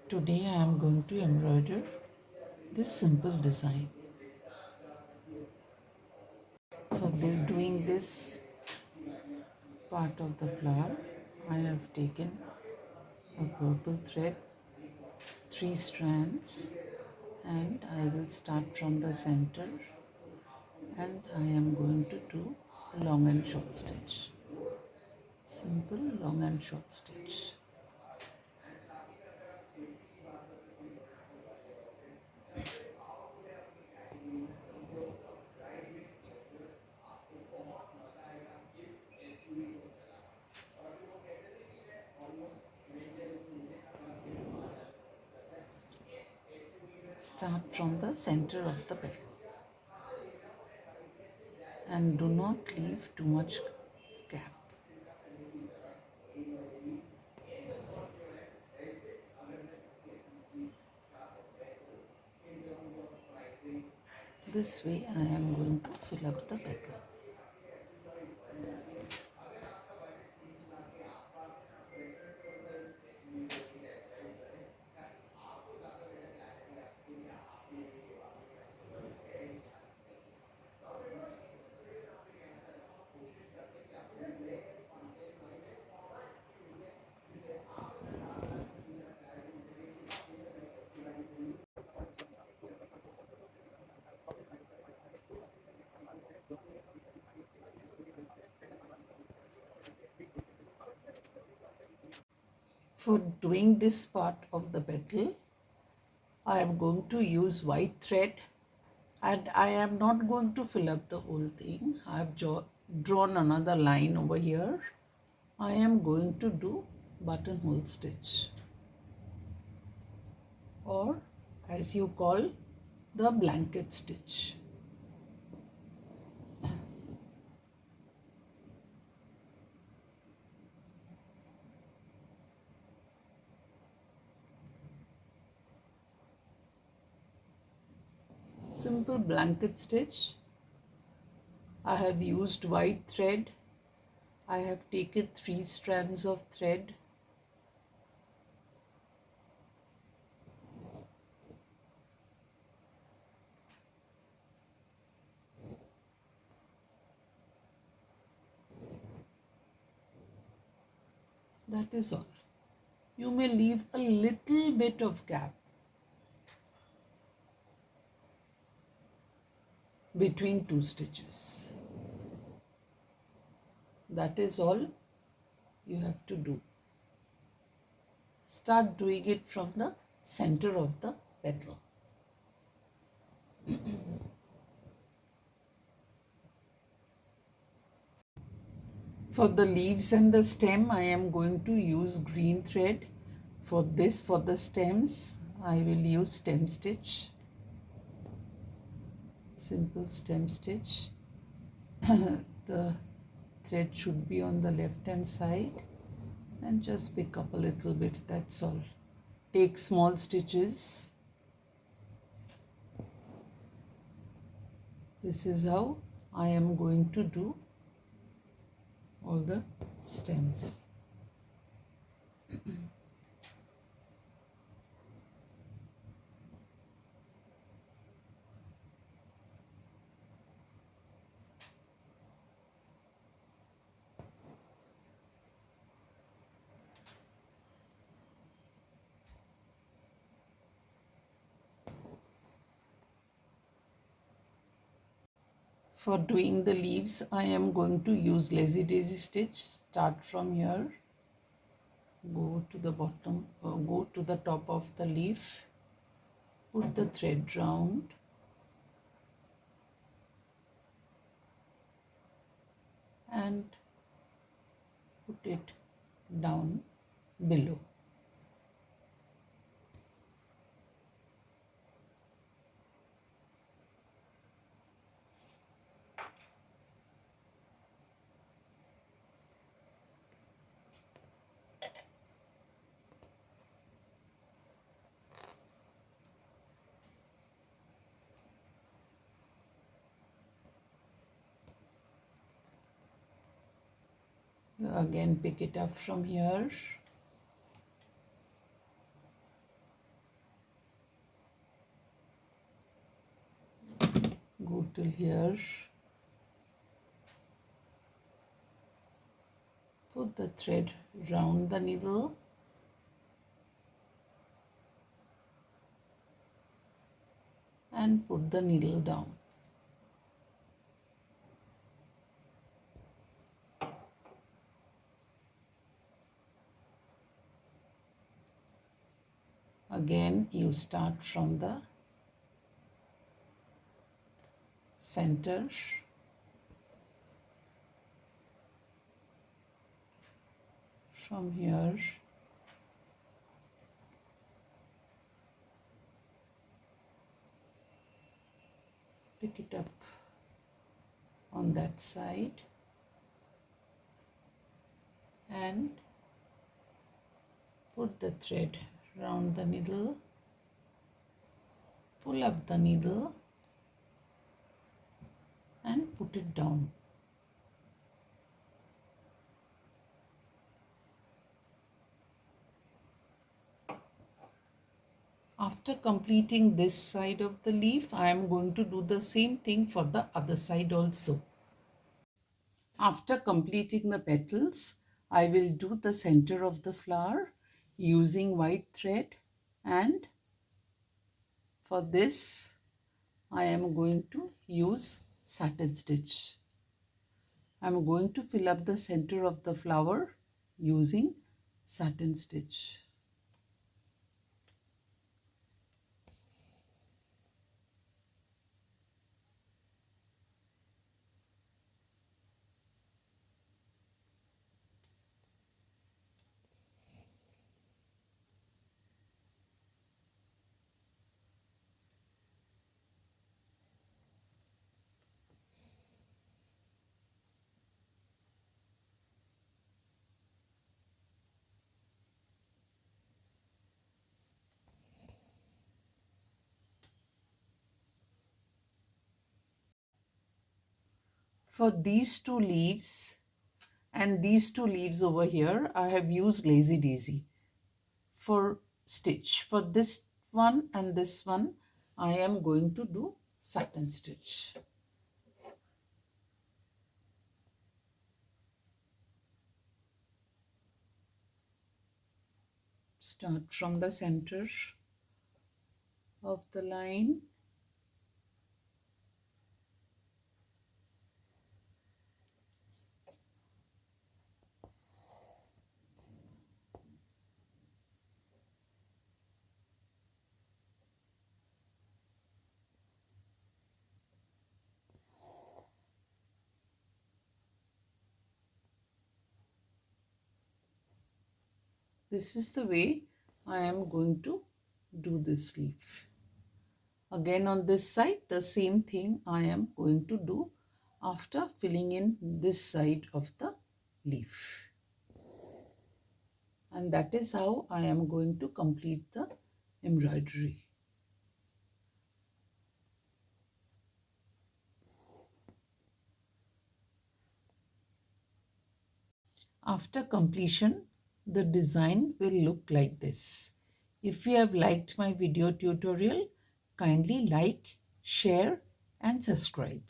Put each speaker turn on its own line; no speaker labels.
Today I am going to embroider this simple design. For this, doing this part of the flower, I have taken a purple thread, 3 strands, and I will start from the center and I am going to do long and short stitch. Simple long and short stitch. Start from the center of the petal and do not leave too much gap. This way I am going to fill up the petal. For doing this part of the petal, I am going to use white thread and I am not going to fill up the whole thing. I have drawn another line over here. I am going to do buttonhole stitch, or as you call, the blanket stitch. Simple blanket stitch. I have used white thread. I have taken 3 strands of thread. That is all. You may leave a little bit of gap between 2 stitches. That is all you have to do. Start doing it from the center of the petal. For the leaves and the stem, I am going to use green thread. For this, for the stems, I will use stem stitch. Simple stem stitch. The thread should be on the left hand side and just pick up a little bit, that's all. Take small stitches. This is how I am going to do all the stems. For doing the leaves, I am going to use lazy daisy stitch. Start from here, go to the bottom, go to the top of the leaf, put the thread round, and put it down below. Again pick it up from here. till here. Put the thread round the needle and put the needle down. Again, you start from the center from here. Pick it up on that side and put the thread round the needle, pull up the needle and put it down. After completing this side of the leaf, I am going to do the same thing for the other side also. After completing the petals, I will do the center of the flower using white thread, and for this I am going to use satin stitch. I am going to fill up the center of the flower using satin stitch. For these two leaves and these two leaves over here, I have used lazy daisy for stitch. For this one and this one, I am going to do satin stitch. Start from the center of the line. This is the way I am going to do this leaf. Again on this side, the same thing I am going to do after filling in this side of the leaf. And that is how I am going to complete the embroidery. After completion, the design will look like this. If you have liked my video tutorial, kindly like, share and subscribe.